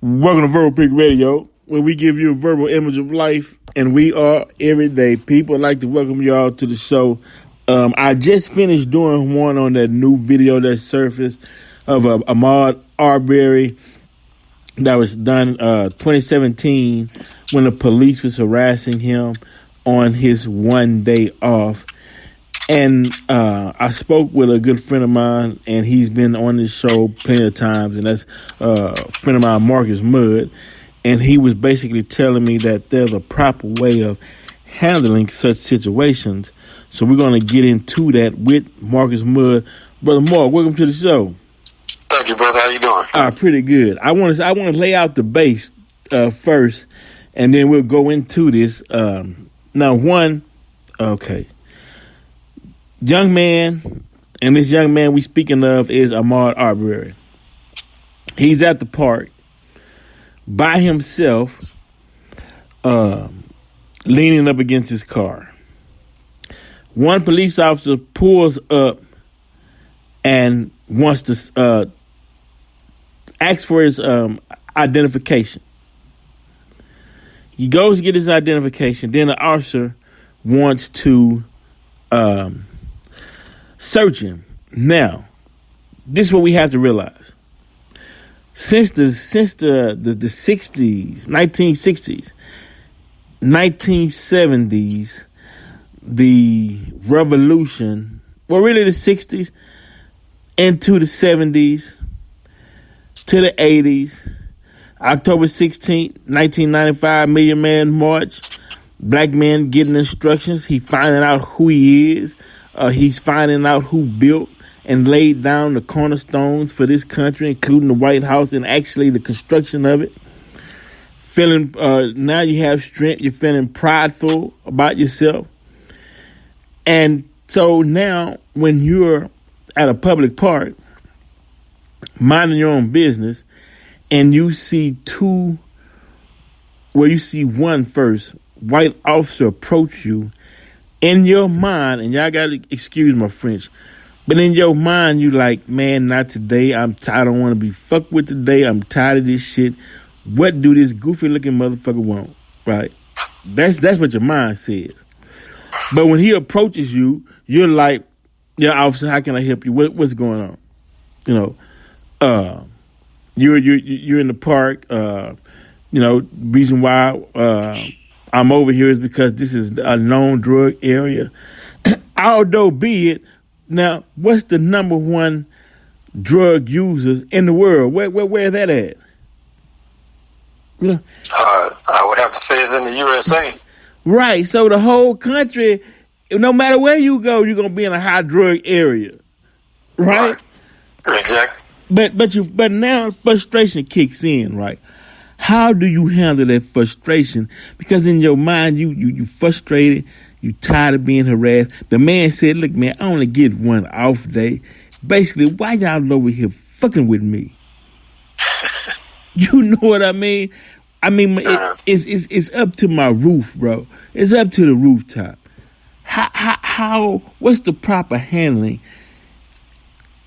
Welcome to Verbal Pig Radio, where we give you a verbal image of life, and we are everyday people. I'd like to welcome y'all to the show. I just finished doing one on that new video that surfaced of Ahmaud Arbrey that was done 2017 when the police was harassing him on his 1 day off. And I spoke with a good friend of mine, and he's been on this show plenty of times, and that's a friend of mine, Muhd. And he was basically telling me that there's a proper way of handling such situations. So we're going to get into that with Muhd. Brother Mark, welcome to the show. Thank you, brother. How you doing? Pretty good. I want to lay out the base first, and then we'll go into this. Young man, and this young man we speaking of is Ahmaud Arbrey. He's at the park by himself, leaning up against his car. One police officer pulls up and wants to ask for his identification. He goes to get his identification. Then the officer wants to search him. Now, this is what we have to realize. Since the 60s, 1960s, 1970s, the revolution, well, really the 60s into the 70s to the 80s, October 16th, 1995, Million Man March, black men getting instructions. He finding out who he is. He's finding out who built and laid down the cornerstones for this country, including the White House and actually the construction of it. Feeling now you have strength. You're feeling prideful about yourself. And so now when you're at a public park, minding your own business, and you see one first white officer approach you, in your mind, and y'all gotta excuse my French, but in your mind, you like, man, not today. I don't want to be fucked with today. I'm tired of this shit. What do this goofy looking motherfucker want? Right? That's what your mind says. But when he approaches you, you're like, yeah, officer, how can I help you? What's going on? You know, you're in the park. Reason why I'm over here is because this is a known drug area. Although be it, now, what's the number one drug users in the world? Where is that at? You know? I would have to say it's in the USA. Right. So the whole country, no matter where you go, you're gonna be in a high drug area. Right? Exactly. But now frustration kicks in, right? How do you handle that frustration? Because in your mind, you frustrated, you tired of being harassed. The man said, look, man, I only get one off day. Basically, why y'all over here fucking with me? You know what I mean? It's up to my roof, bro. It's up to the rooftop. What's the proper handling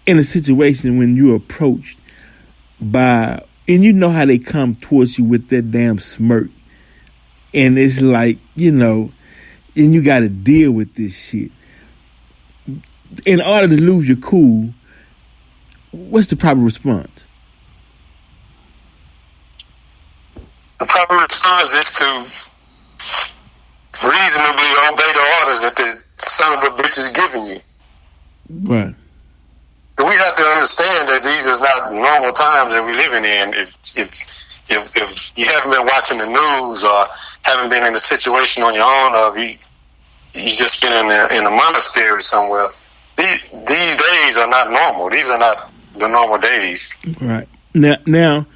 in a situation when you're approached by, and you know how they come towards you with that damn smirk. And it's like, and you got to deal with this shit. In order to lose your cool, what's the proper response? The proper response is to reasonably obey the orders that the son of a bitch is giving you. Right. But we have to understand that these are not normal times that we're living in. If you haven't been watching the news or haven't been in a situation on your own, or you just been in a monastery somewhere, these days are not normal. These are not the normal days. Right. Now,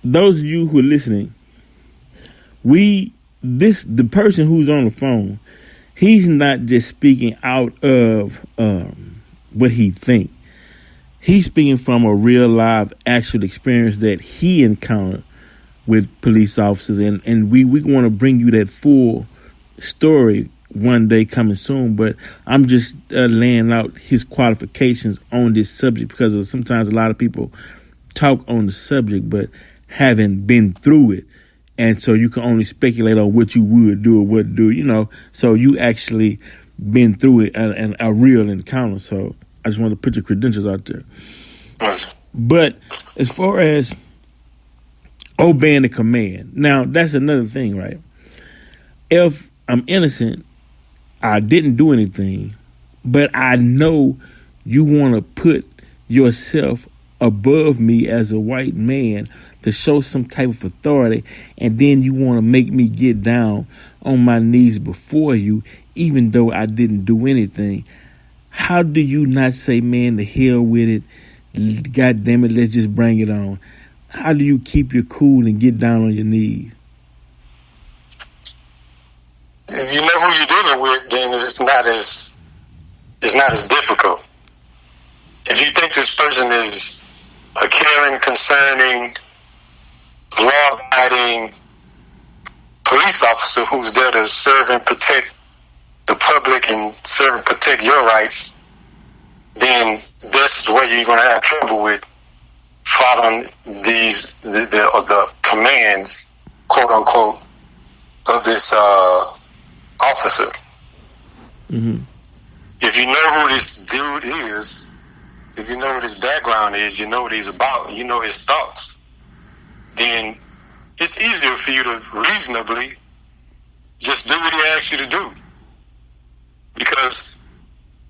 those of you who are listening, the person who's on the phone, he's not just speaking out of what he thinks. He's speaking from a real live actual experience that he encountered with police officers, and we want to bring you that full story one day coming soon. But I'm just laying out his qualifications on this subject because sometimes a lot of people talk on the subject, but having been through it. And so you can only speculate on what you would do or what do, So you actually been through it and a real encounter. So I just want to put your credentials out there. But as far as obeying the command, now that's another thing, right? If I'm innocent, I didn't do anything, but I know you want to put yourself above me as a white man to show some type of authority, and then you want to make me get down on my knees before you, even though I didn't do anything. How do you not say, man, the hell with it, God damn it, let's just bring it on? How do you keep your cool and get down on your knees? If you know who you're dealing with, then it's not as difficult. If you think this person is a caring, concerning, law-abiding police officer who's there to serve and protect the public and serve and protect your rights, then that's where you're going to have trouble with following the commands, quote unquote, of this officer. Mm-hmm. If you know who this dude is, if you know what his background is, you know what he's about, you know his thoughts, then it's easier for you to reasonably just do what he asks you to do. Because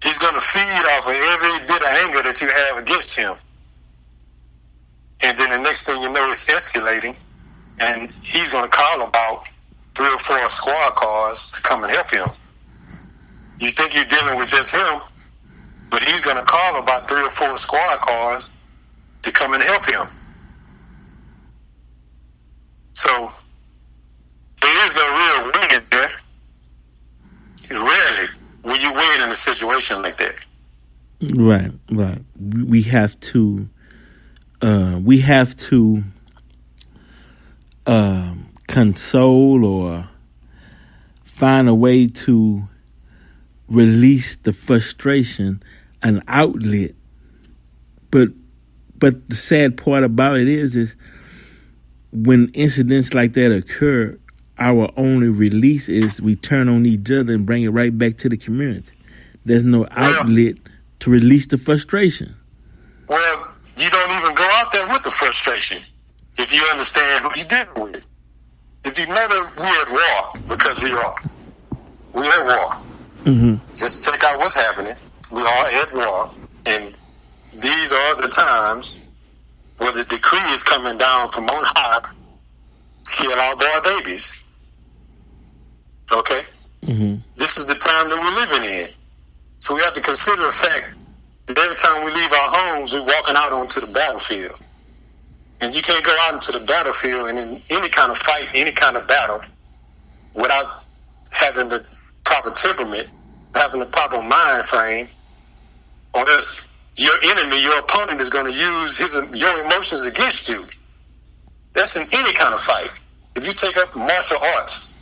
he's going to feed off of every bit of anger that you have against him. And then the next thing you know, it's escalating, and he's going to call about 3 or 4 squad cars to come and help him. You think you're dealing with just him, but he's going to call about 3 or 4 squad cars to come and help him. So there is no real win there. Rarely will you win in a situation like that. Right. We have to console or find a way to release the frustration, an outlet. But the sad part about it is when incidents like that occur, our only release is we turn on each other and bring it right back to the community. There's no outlet to release the frustration. Well, you don't even go out there with the frustration if you understand who you're dealing with. If you know that we're at war, because we are. We're at war. Mm-hmm. Just check out what's happening. We are at war, and these are the times where the decree is coming down from on high, kill our boy babies. Okay? Mm-hmm. This is the time that we're living in. So we have to consider the fact that every time we leave our homes, we're walking out onto the battlefield. And you can't go out into the battlefield and in any kind of fight, any kind of battle, without having the proper temperament, having the proper mind frame, or else your enemy, your opponent, is going to use your emotions against you. That's in any kind of fight. If you take up martial arts,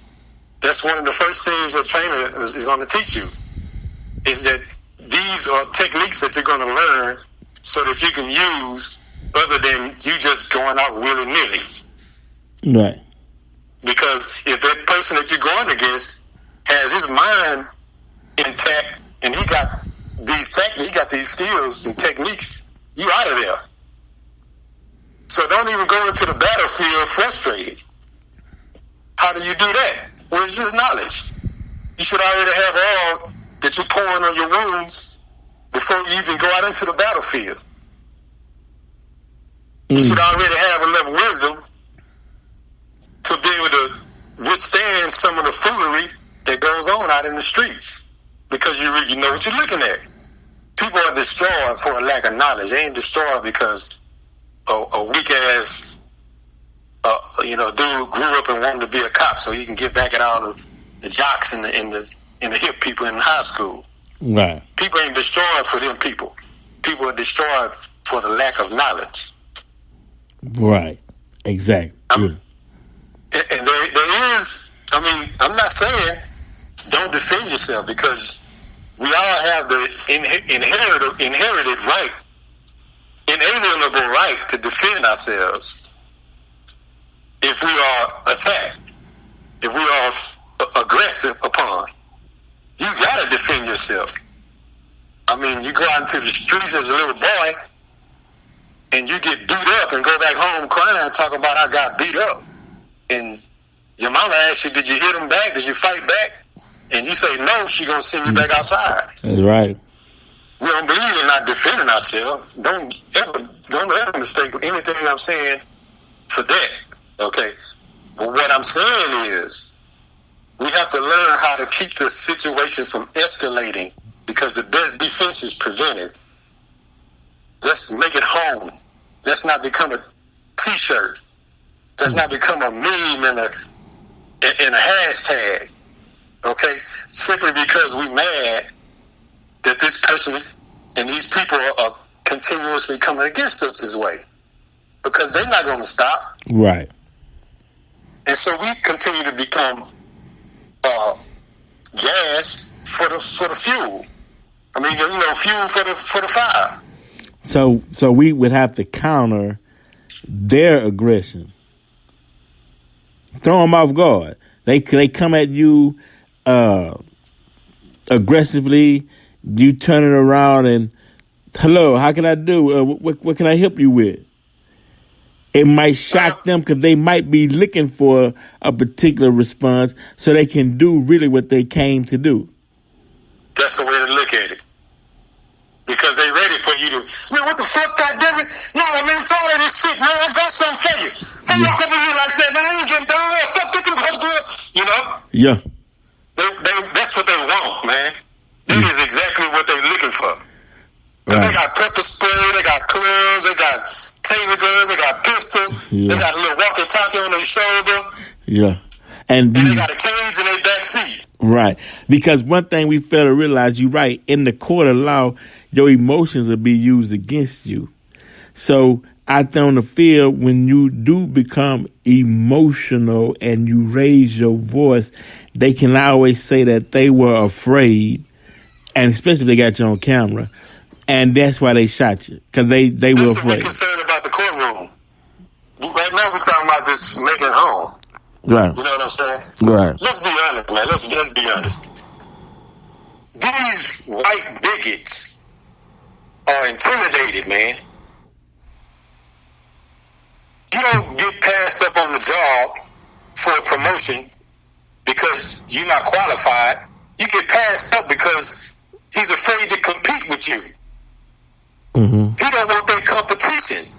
that's one of the first things a trainer is going to teach you, is that these are techniques that you're going to learn so that you can use other than you just going out willy-nilly. Right. Because if that person that you're going against has his mind intact and he got these skills and techniques, you out of there. So don't even go into the battlefield frustrated. How do you do that? Well, it's just knowledge. You should already have all that you're pouring on your wounds before you even go out into the battlefield. You should already have enough wisdom to be able to withstand some of the foolery that goes on out in the streets, because you know what you're looking at. People are destroyed for a lack of knowledge. They ain't destroyed because a weak ass dude grew up and wanted to be a cop so he can get back at all the jocks and the hip people in high school. Right. People ain't destroyed for them people. People are destroyed for the lack of knowledge. Right. Exactly. And there is, I'm not saying don't defend yourself, because we all have the inherited right, inalienable right to defend ourselves. we are attacked, if we are aggressive upon, you gotta defend yourself. I mean, you go out into the streets as a little boy and you get beat up and go back home crying, talking about I got beat up. And your mama asks you, did you hit him back? Did you fight back? And you say no, she gonna send you back outside. That's right. We don't believe in not defending ourselves. Don't ever mistake anything I'm saying for that. Okay? But what I'm saying is, we have to learn how to keep the situation from escalating, because the best defense is preventive. Let's make it home. Let's not become a t-shirt. Let's not become a meme and a hashtag. Okay? Simply because we mad that this person and these people are continuously coming against us this way. Because they're not going to stop. Right. And so we continue to become gas for the fuel. I mean, fuel for the fire. So we would have to counter their aggression. Throw them off guard. They come at you aggressively. You turn it around and, hello, how can I do? What can I help you with? It might shock them because they might be looking for a particular response so they can do really what they came to do. That's the way to look at it. Because they ready for you to, man, what the fuck, goddammit? No, man, I'm tired of this shit, man. I got something for you. Don't walk up at me like that, man. I ain't getting down there. Fuck, get them hoes good. You know? Yeah. That's what they want, man. That is exactly what they're looking for. Right. They got pepper spray, they got clubs, they got taser guns, they got pistols, they got a little walkie-talkie on their shoulder. Yeah. And they got a cage in their back seat. Right. Because one thing we fail to realize, you're right, in the court of law, your emotions will be used against you. So out there on the field, when you do become emotional and you raise your voice, they can always say that they were afraid, and especially if they got you on camera, and that's why they shot you, because they were afraid. We're concerned about the courtroom. Right now we're talking about just making it home. Right. You know what I'm saying? Right. Let's be honest, man. Let's be honest. These white bigots are intimidated, man. You don't get passed up on the job for a promotion because you're not qualified. You get passed up because he's afraid to compete with you. Mm-hmm. He don't want that competition.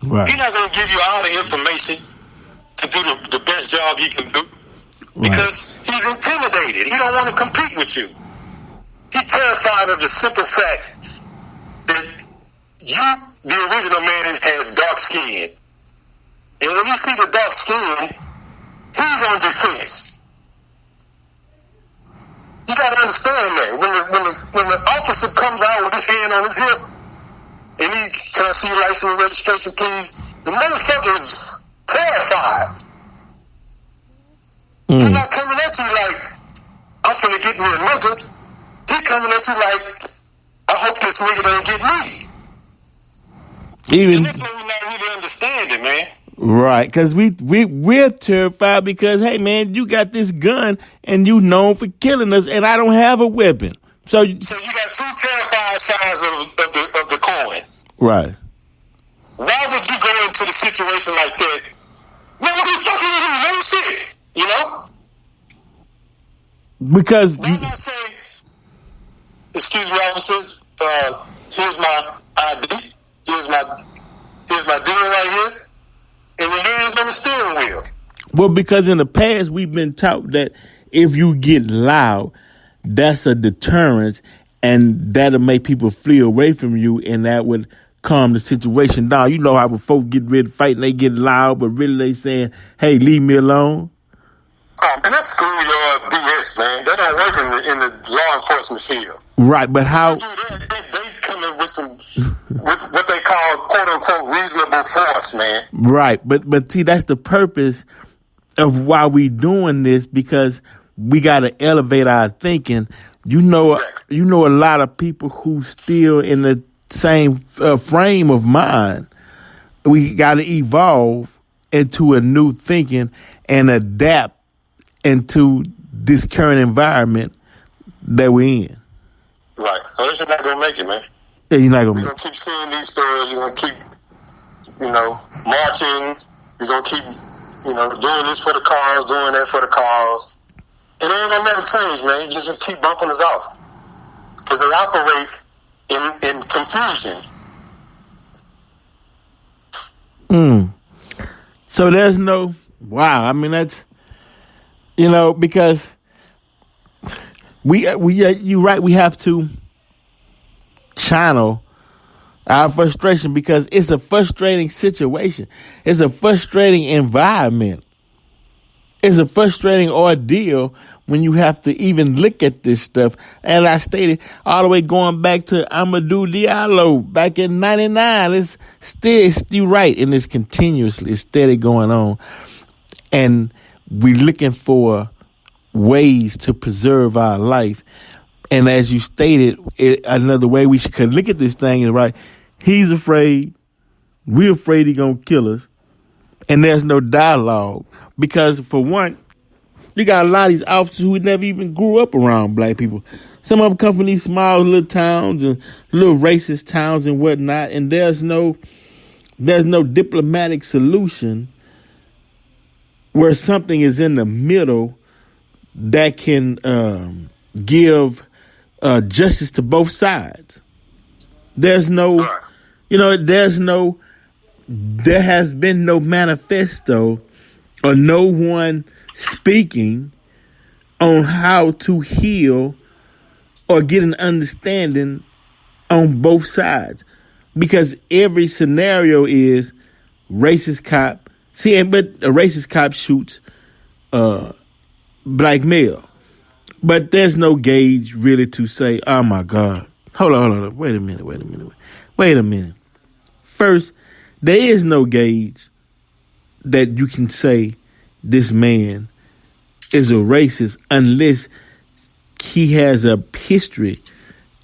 Right. He's not going to give you all the information to do the best job he can do, because he's intimidated. He don't want to compete with you. He's terrified of the simple fact that you, the original man, has dark skin. And when you see the dark skin, he's on defense. You got to understand that. When the officer comes out with his hand on his hip, and can I see your license and registration, please? The motherfucker is terrified. He's not coming at you like, I'm finna get me a nigga. He's coming at you like, I hope this nigga don't get me. And that's why we're not really understanding, man. Right, because we're terrified because, hey, man, you got this gun and you known for killing us, and I don't have a weapon. So you got two terrified sides of the coin. Right. Why would you go into the situation like that? Man, what the fuck are you doing? No shit. You know? Because why not say, excuse me, officer, here's my ID, here's my deal right here, and your hands on the steering wheel. Well, because in the past we've been taught that if you get loud, that's a deterrent, and that'll make people flee away from you, and that would calm the situation down. You know how when folks get ready to fight and they get loud, but really they saying, hey, leave me alone. And that's schoolyard BS, man. That don't work in the law enforcement field. Right, but how? They come in with what they call quote unquote reasonable force, man. Right, but see, that's the purpose of why we doing this, because we got to elevate our thinking. You know, exactly. You know a lot of people who still in the same frame of mind. We got to evolve into a new thinking and adapt into this current environment that we're in. Right. Unless you're not going to make it, man. Yeah, you're not going to You're going to keep seeing these stories. You're going to keep, marching. You're going to keep, doing this for the cause, doing that for the cause. And it ain't going to never change, man. You just keep bumping us off. Because they operate in confusion. So there's no, wow. I mean, that's, because you're right. We have to channel our frustration because it's a frustrating situation. It's a frustrating environment. It's a frustrating ordeal when you have to even look at this stuff. As I stated, all the way going back to Ahmaud Diallo back in 99. It's still right, and it's continuously, it's steady going on. And we're looking for ways to preserve our life. And as you stated, another way we could look at this thing is, right, he's afraid, we're afraid he's going to kill us, and there's no dialogue. Because, for one, you got a lot of these officers who never even grew up around black people. Some of them come from these small little towns and little racist towns and whatnot, and there's no diplomatic solution where something is in the middle that can give justice to both sides. There's no, there has been no manifesto or no one speaking on how to heal or get an understanding on both sides. Because every scenario is racist cop. See, but a racist cop shoots black male. But there's no gauge really to say, oh my God. Hold on. Wait a minute. First, there is no gauge that you can say this man is a racist unless he has a history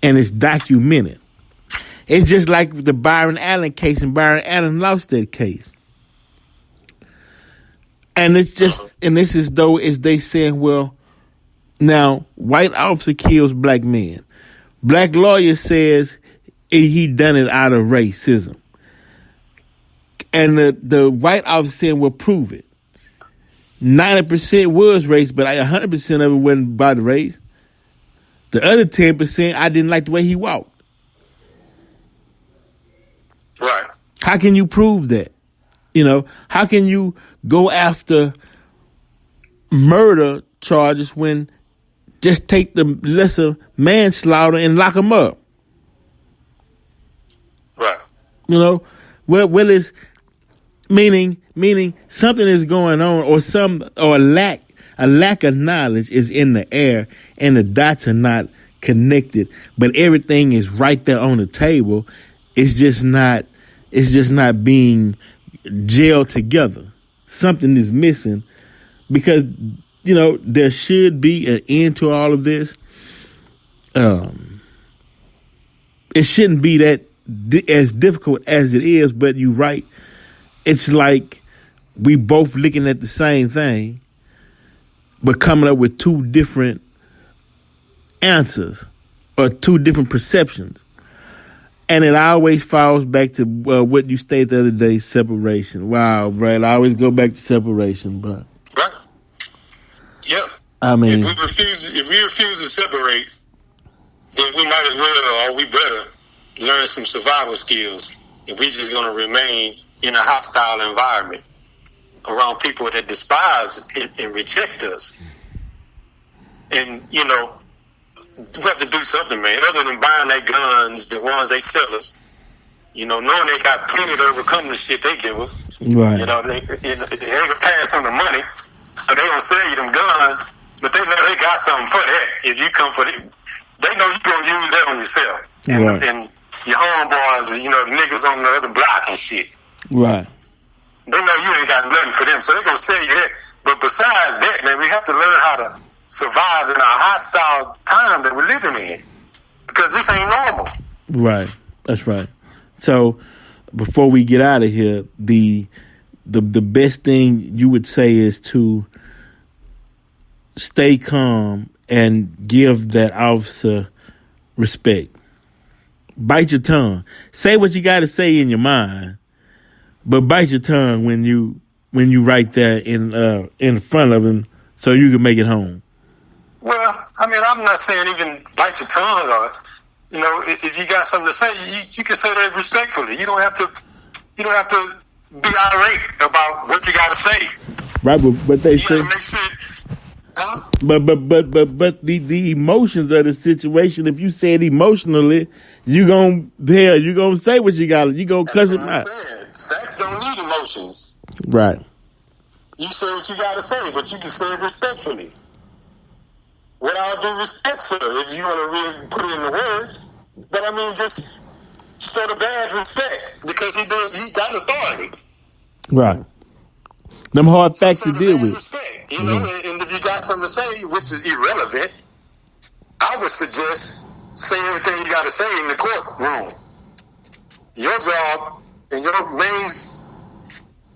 and it's documented. It's just like the Byron Allen case, and Byron Allen lost that case. And it's just, and this is though, is they saying, well, now white officer kills black man. Black lawyer says he done it out of racism. And the white officer saying, well, prove it. 90% was race, but 100% of it wasn't by the race. The other 10%, I didn't like the way he walked. Right. How can you prove that? How can you go after murder charges when just take the lesser manslaughter and lock them up? Right. Well, is meaning something is going on, or a lack of knowledge is in the air, and the dots are not connected, but everything is right there on the table. It's just not being gelled together. Something is missing because, there should be an end to all of this. It shouldn't be that as difficult as it is, but you're right. It's like we both looking at the same thing, but coming up with two different answers or two different perceptions. And it always falls back to what you stated the other day, separation. Wow, Brad, I always go back to separation, bro. Right. Yep. I mean, if we refuse to separate, then we might as well, or we better, learn some survival skills. If we're just going to remain in a hostile environment around people that despise and reject us. And, we have to do something, man, other than buying their guns, the ones they sell us, knowing they got plenty to overcome the shit they give us. Right. They ain't gonna pass on the money, or they gonna sell you them guns, but they know they got something for that. If you come for it, they know you're gonna use that on yourself. Right. And your homeboys, the niggas on the other block and shit. Right. They know you ain't got nothing for them, so they gonna sell you that. But besides that, man, we have to learn how to survive in our hostile time that we're living in, because this ain't normal. Right. That's right. So before we get out of here, the the best thing you would say is to stay calm and give that officer respect. Bite your tongue. Say what you got to say in your mind, but bite your tongue when you right there in front of him, so you can make it home. Well, I mean, I'm not saying even bite your tongue, or if you got something to say, you can say that respectfully. You don't have to be irate about what you got to say. Right, but they say. Make sure. Huh? But the emotions of the situation. If you say it emotionally, you gonna say what you got. You gonna cuss him out. Facts don't need emotions. Right. You say what you got to say, but you can say it respectfully. What I'll do respect for, if you want to really put it in the words. But I mean, just show the badge respect, because he got authority. Right. Them hard facts to deal with. Respect, and if you got something to say, which is irrelevant, I would suggest say everything you got to say in the courtroom. Your job and your main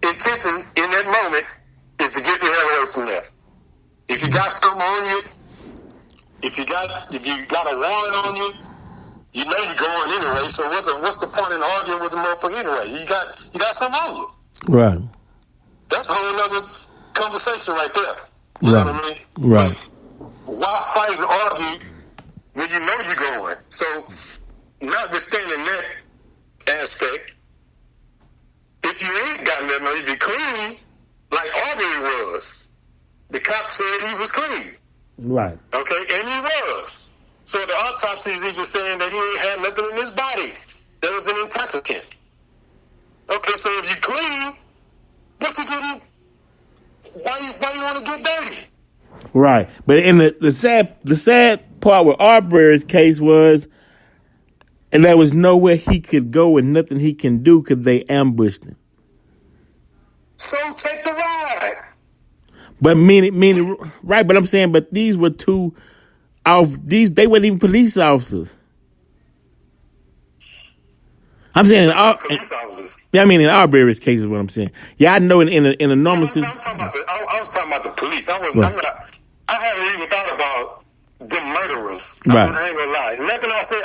intention in that moment is to get the hell away from there. If you got something on you, if you got a warrant on you, you know you're going anyway. So what's the point in arguing with the motherfucker anyway? You got something on you. Right. That's a whole other conversation right there. You know what I mean? Right. But why fight and argue when you know you're going? So, notwithstanding that aspect, if you ain't got nothing, if you're clean, like Arbrey was, the cop said he was clean. Right. Okay, and he was. So the autopsy is even saying that he ain't had nothing in his body that was an intoxicant. Okay, so if you're clean, what you getting? Why you want to get dirty? Right, but in the sad part with Arbrey's case was, and there was nowhere he could go and nothing he can do because they ambushed him. So take the ride. But meaning right, but I'm saying, but these were they weren't even police officers. I'm saying police officers. Yeah, I mean in Arbrey's case is what I'm saying. Yeah, I know in a normal situation. I was talking about the police. I haven't even thought about the murderers. Right. I ain't gonna lie. Nothing I say.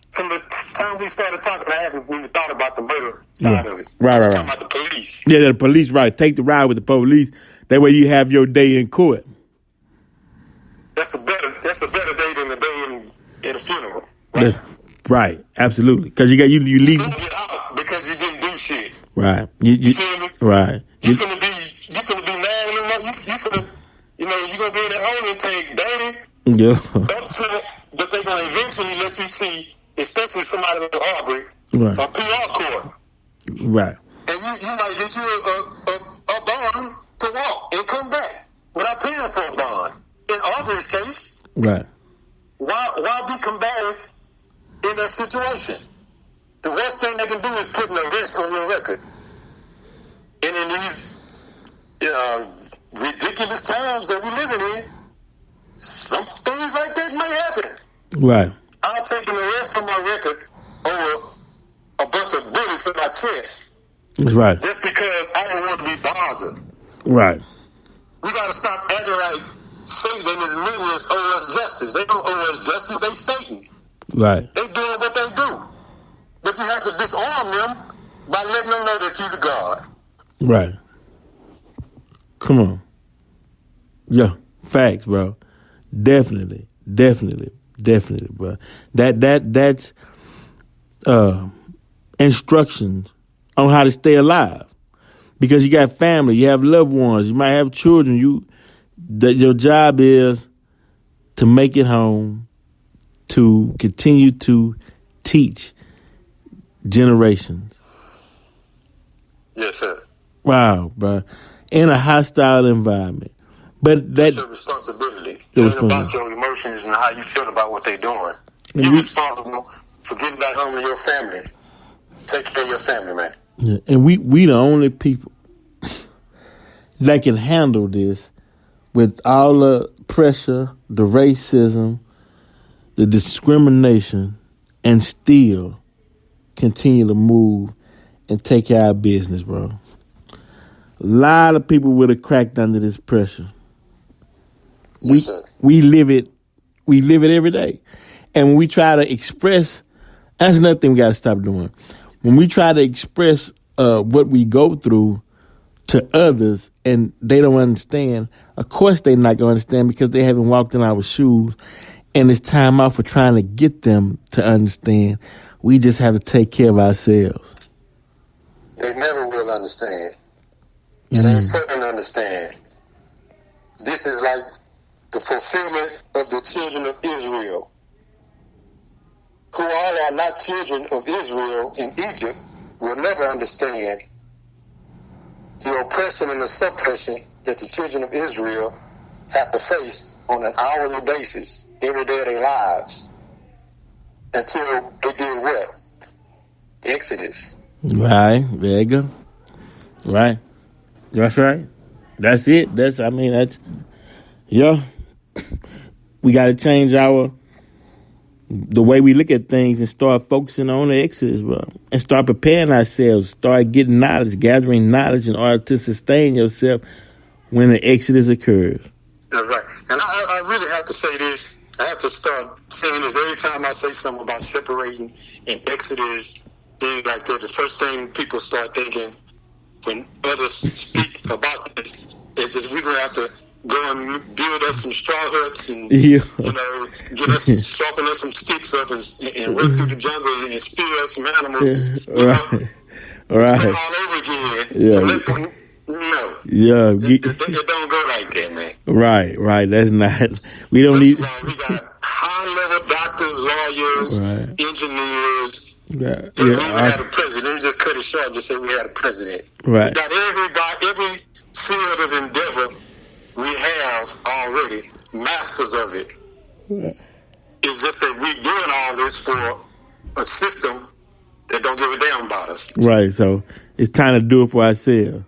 From the time we started talking, I haven't even thought about the murder side of it. Right. I'm talking about the police. Yeah, the police. Right. Take the ride with the police. That way you have your day in court. That's a better day than the day in a funeral. Right. Right, absolutely. Because you leave. You get out because you didn't do shit. Right. You feel me? Right. You finna be mad enough. You finna, you gonna be in that holding tank, dirty. Yeah. Upset, but they gonna eventually let you see, especially somebody like Arbrey, right. a PR court. Right. And you might get you a bond to walk and come back without paying for a bond. In Arbrey's case, right. Why be combative in that situation? The worst thing they can do is put an arrest on your record. And in these ridiculous times that we're living in, some things like that may happen. Right. I'll take an arrest on my record over a bunch of bullets in my chest. Right. Just because I don't want to be bothered. Right. We got to stop acting like Satan and his minions owe us justice. They don't owe us justice. They Satan. Right. They doing what they do. But you have to disarm them by letting them know that you're the God. Right. Come on. Yeah. Facts, bro. Definitely, bro. That's instructions on how to stay alive. Because you got family, you have loved ones, you might have children. Your job is to make it home, to continue to teach generations. Yes, sir. Wow, bro. In a hostile environment. But that's your responsibility. It ain't about your emotions and how you feel about what they're doing. You're responsible for getting back home to your family. Take care of your family, man. Yeah, and we the only people that can handle this with all the pressure, the racism, the discrimination, and still continue to move and take care of business, bro. a lot of people would have cracked under this pressure. Yes, sir. We live it every day. And when we try to express, that's another thing we got to stop doing. When we try to express what we go through to others and they don't understand, of course they're not going to understand because they haven't walked in our shoes. And it's time out for trying to get them to understand. We just have to take care of ourselves. They never will understand. It ain't for them to understand. This is like the fulfillment of the children of Israel, who all are not children of Israel in Egypt, will never understand the oppression and the suppression that the children of Israel have to face on an hourly basis every day of their lives until they did what? Exodus. Right. There you go. Right. That's right. That's it. Yeah. We got to change the way we look at things and start focusing on the Exodus, bro. And start preparing ourselves. Start getting knowledge, gathering knowledge in order to sustain yourself when the Exodus occurs. That's right. And I really have to say this. I have to start saying this every time I say something about separating and Exodus, things like that. The first thing people start thinking when others speak about this is that we're going to have to go and build us some straw huts and, get us, sharpen us some sticks up and work through the jungle and spear us some animals. Right. Start all over again. Yeah. No. Yeah. It don't go like that, man. Right. That's not. We don't need. We got high-level doctors, lawyers, engineers. We had a president. Let me just cut it short and just say we had a president. Right. We got every field of endeavor we have already, masters of it. It's just that we're doing all this for a system that don't give a damn about us. Right. So it's time to do it for ourselves.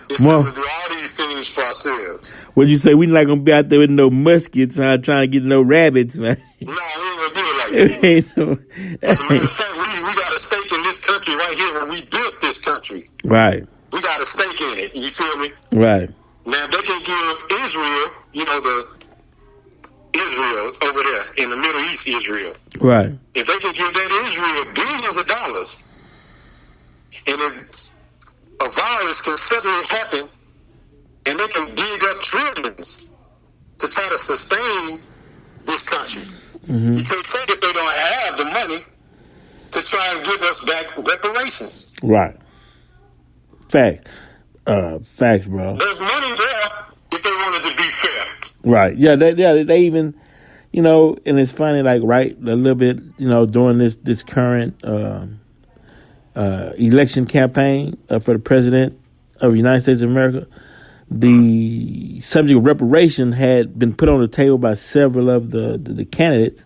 It's time to do all these things for ourselves. What'd you say? We're not going to be out there with no muskets trying to get no rabbits, man. No, we ain't going to do it like that. As a matter of fact, we got a stake in this country right here when we built this country. Right. We got a stake in it. You feel me? Right. Now, they can give Israel, the Israel over there in the Middle East, Israel. Right. If they can give that Israel billions of dollars, and if a virus can suddenly happen, and they can dig up trillions to try to sustain this country. Mm-hmm. You can't say that they don't have the money to try and give us back reparations. Right. Facts, bro. There's money there if they wanted to be fair. Right. Yeah. They even, and it's funny, like, right, a little bit, during this current election campaign for the president of the United States of America, the subject of reparation had been put on the table by several of the candidates,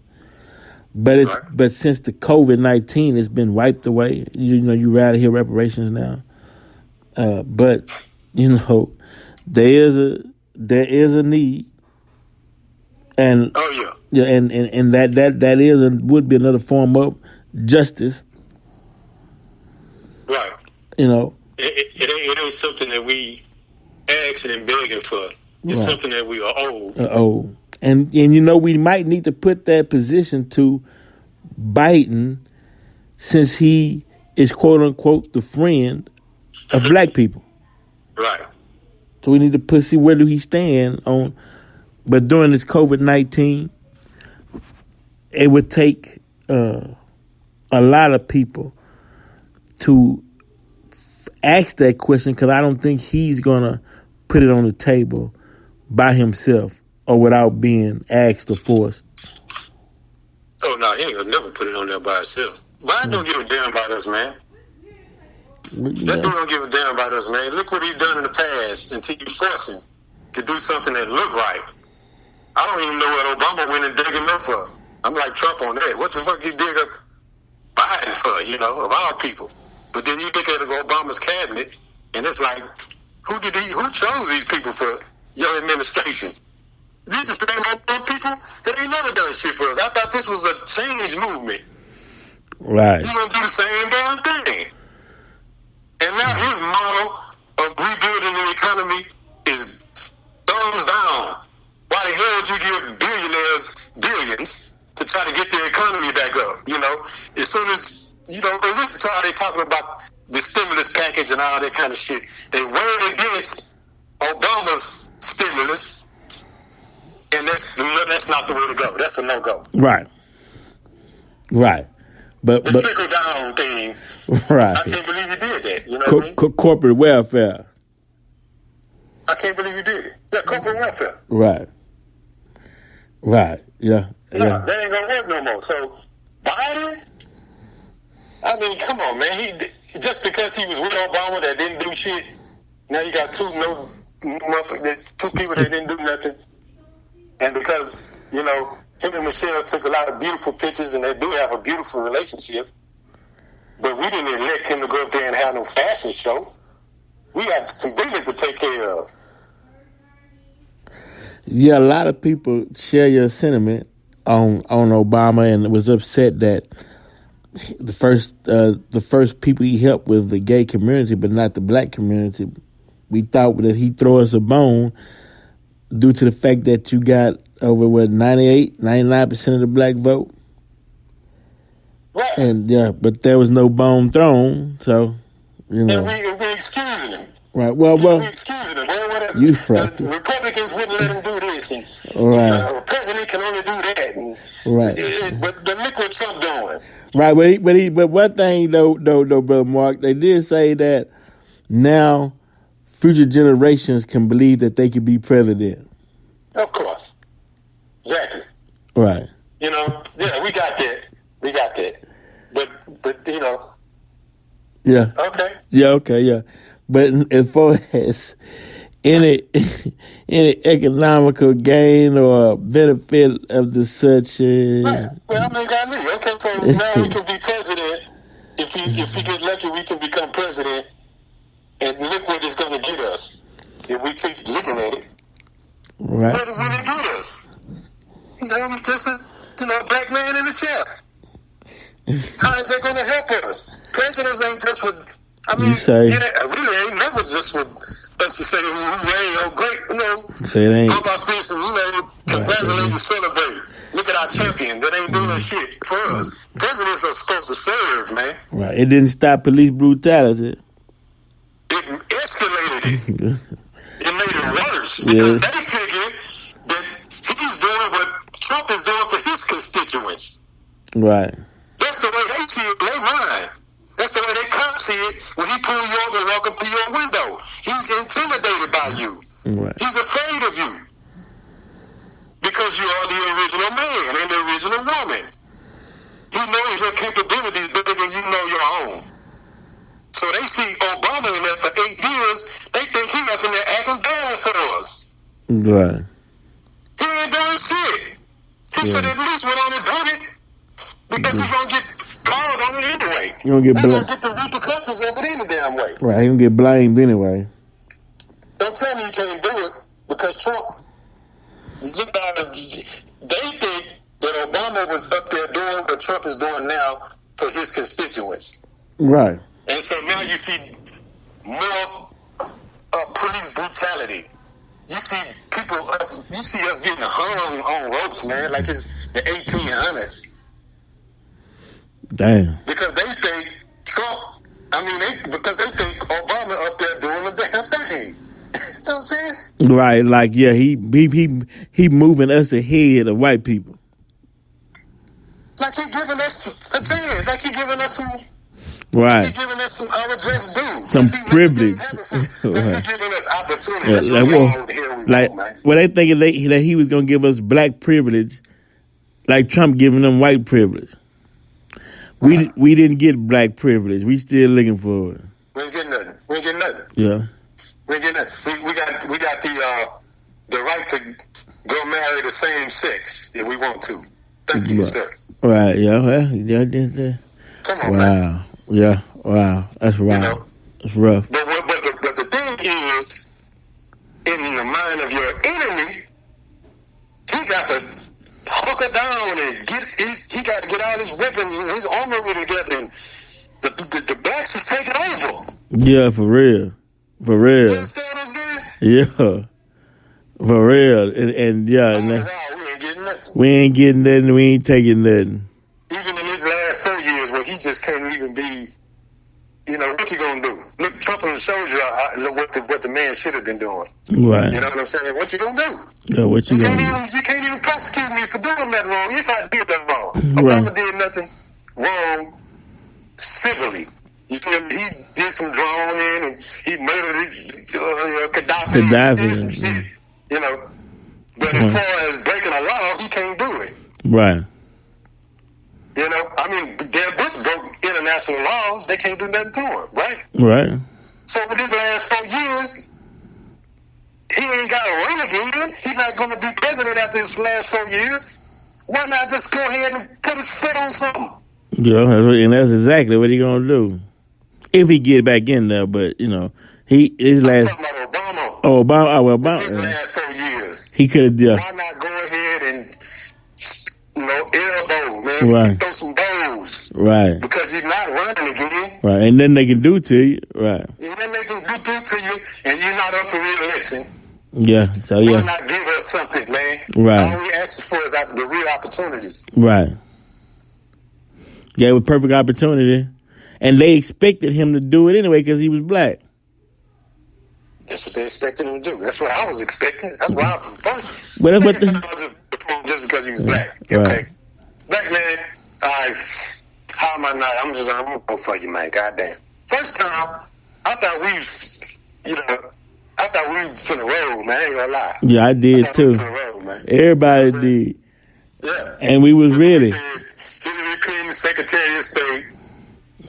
but since the COVID-19, it's been wiped away. You rarely hear reparations now, but there is a need, and and that would be another form of justice. Right. It ain't something that we asking and begging for. It's something that we are owed. And we might need to put that position to Biden, since he is quote unquote the friend of black people. Right. So we need to see where do he stand on. But during this COVID-19, it would take a lot of people to ask that question, because I don't think he's going to put it on the table by himself or without being asked or forced. Oh, no, he ain't going to never put it on there by himself. Biden don't give a damn about us, man. That dude don't give a damn about us, man. Look what he's done in the past until you force him to do something that look right. I don't even know what Obama went and dig him up for. I'm like Trump on that. What the fuck he dig up Biden for, of our people? But then you look at Obama's cabinet, and it's like, who chose these people for your administration? These are the same people that ain't never done shit for us. I thought this was a change movement. Right. You're going to do the same damn thing. And now his model of rebuilding the economy is thumbs down. Why the hell would you give billionaires billions to try to get the economy back up? You know, as soon as, you know, in this time they talking about the stimulus package and all that kind of shit. They were against Obama's stimulus, and that's not the way to go. That's a no-go. Right. But the trickle-down thing, right. I can't believe you did that. You know what I mean? Corporate welfare. I can't believe you did it. Yeah, corporate welfare. Right. Yeah. No, that ain't gonna work no more. So Biden, I mean, come on, man. He just because he was with Obama that didn't do shit. Now you got two people that didn't do nothing, and because you know him and Michelle took a lot of beautiful pictures, and they do have a beautiful relationship. But we didn't elect him to go up there and have no fashion show. We had some business to take care of. Yeah, a lot of people share your sentiment on Obama, and was upset that the first people he helped was the gay community, but not the black community. We thought that he'd throw us a bone due to the fact that you got over 99% of the black vote. Right. And yeah, but there was no bone thrown, so you know. And we excusing him. Right. Well. We excusing him. You right. The Republicans wouldn't let him do this, and right. The president can only do that. And, right. But look what Trump doing. Right. But one thing though, Brother Mark, they did say that now future generations can believe that they could be president. Of course. Exactly. Right. You know. Yeah, we got that. But you know. Yeah. Okay. Yeah. Okay. Yeah. But as far as any economical gain or benefit of the such, right. Well, I mean, okay, so now we can be president. If we get lucky, we can become president. And look what it's going to get us if we keep looking at it. Right. What will it get us? Just a black man in a chair. How is that going to help us? Presidents ain't just with. I mean, it really ain't never just with us to say, hey, great, you know. Say it ain't. Pump our fists and, congratulate and celebrate. Look at our champion that ain't doing shit for us. Presidents are supposed to serve, man. Right. It didn't stop police brutality. It escalated it. It made it worse because they figured that he's doing what Trump is doing for his constituents. Right. That's the way they see it in their mind. That's the way they cops see it when he pull you over and walk up to your window. He's intimidated by you. Right. He's afraid of you because you are the original man and the original woman. He knows your capabilities better than you know your own. So they see Obama in there for 8 years. They think he's up in there acting bad for us. Right. He ain't doing shit. He should at least went on and done it because he's gonna get called on it anyway. You gonna get gonna get the repercussions of it any damn way. Right. He gonna get blamed anyway. Don't tell me you can't do it because Trump. They think that Obama was up there doing what Trump is doing now for his constituents. Right. And so now you see more police brutality. You see you see us getting hung on ropes, man, like it's the 1800s. Damn. Because they think Trump, because they think Obama up there doing the damn thing. You know what I'm saying? Right, like he moving us ahead of white people. Like he giving us a chance, like he giving us some. Right. He's giving us some our just due. Some privilege. He's giving us opportunities. They thinking that he was gonna give us black privilege, like Trump giving them white privilege. We didn't get black privilege. We still looking for it. We ain't getting nothing. Yeah. We ain't getting nothing. We got the right to go marry the same sex if we want to. Thank you, sir. Right. Yeah. Come on, wow. man. Yeah, wow, that's rough. That's rough. But the thing is, in the mind of your enemy, he got to hunker down and he got to get all his weapons and his armory together, and the blacks is taking over. Yeah, for real. For You real. understand what I'm saying? Yeah. For real. And yeah. And Wow, we ain't getting nothing. we ain't getting nothing. We ain't taking nothing. Even in his last 4 years, where he just can't even be, you know, what you gonna do? Look, Trump showed you what the man should have been doing. Right. You know what I'm saying? What you gonna do? Yeah, what you gonna do? You can't even prosecute me for doing that wrong if I did that wrong. Right. Obama did nothing wrong civilly. You feel me? He did some droning and he murdered Gaddafi. He did some shit, you know. But as far as breaking a law, he can't do it. Right. You know, I mean, Dan Bush broke international laws. They can't do nothing to him, right? Right. So for these last 4 years, he ain't got to run again. He's not going to be president after his last 4 years. Why not just go ahead and put his foot on something? Yeah, and that's exactly what he gonna do if he get back in there. But you know, his last. I'm talking about Obama. Oh, Obama. His last 4 years. He could have. Why not go ahead and, you know, elbow, man? Right. Throw some bows. Right. Because he's not running again. Right. And nothing they can do to you. Right. And then they can do to you, and you're not up for re-election. Yeah. So Why yeah. not give us something, man? Right. All we asking for is the real opportunities. Right. Yeah, with perfect opportunity, and they expected him to do it anyway because he was black. That's what they expected him to do. That's what I was expecting. That's why I'm first. But that's what just because he was black. Right. Okay. Black man, how am I not? I'm gonna go for you, man. Goddamn. First time, I thought we was finna roll, man. I ain't gonna lie. Yeah, I did too. Roll, man. Everybody did. Yeah. And we was ready. Hillary Clinton, Secretary of State.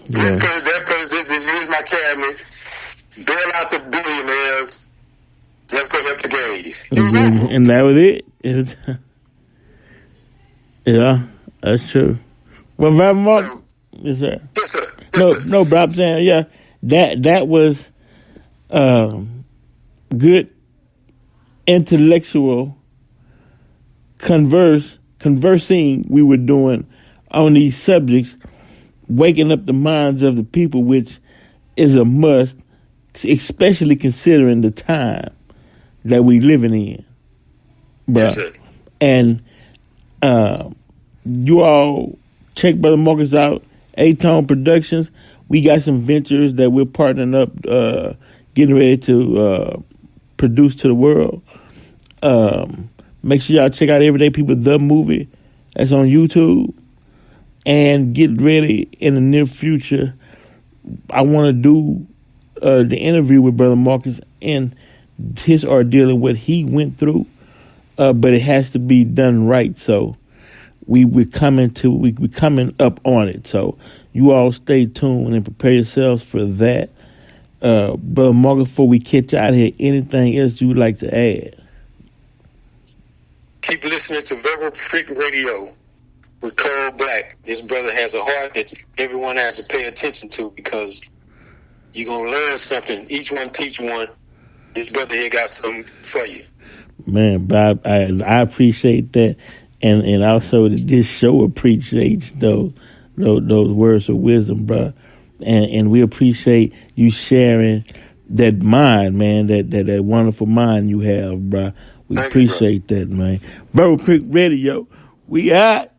Yeah. This person, that person, this is my cabinet. Bail out the billionaires. Let's go help the gays. And that was it. Yeah, that's true. Well, Reverend Mark, yes, sir. Yes, sir. No, bro. I'm saying, yeah, that was good intellectual conversing we were doing on these subjects, waking up the minds of the people, which is a must, especially considering the time that we living in. Bruh. Yes, sir. And you all check Brother Marcus out, A-Tone Productions. We got some ventures that we're partnering up, getting ready to produce to the world. Make sure y'all check out Everyday People, the movie. That's on YouTube. And get ready in the near future. I want to do the interview with Brother Marcus and his ordeal and what he went through. But it has to be done right. So we're coming up on it. So you all stay tuned and prepare yourselves for that. Brother Marcus, before we catch out here, anything else you would like to add? Keep listening to Verbal Freak Radio with Cole Black. This brother has a heart that everyone has to pay attention to because you're going to learn something. Each one teach one. This brother here got something for you. Man, Bob, I appreciate that. And also this show appreciates those words of wisdom, bro. And we appreciate you sharing that mind, man, that wonderful mind you have, bro. We appreciate that, man. Verbal Freak Radio, we out.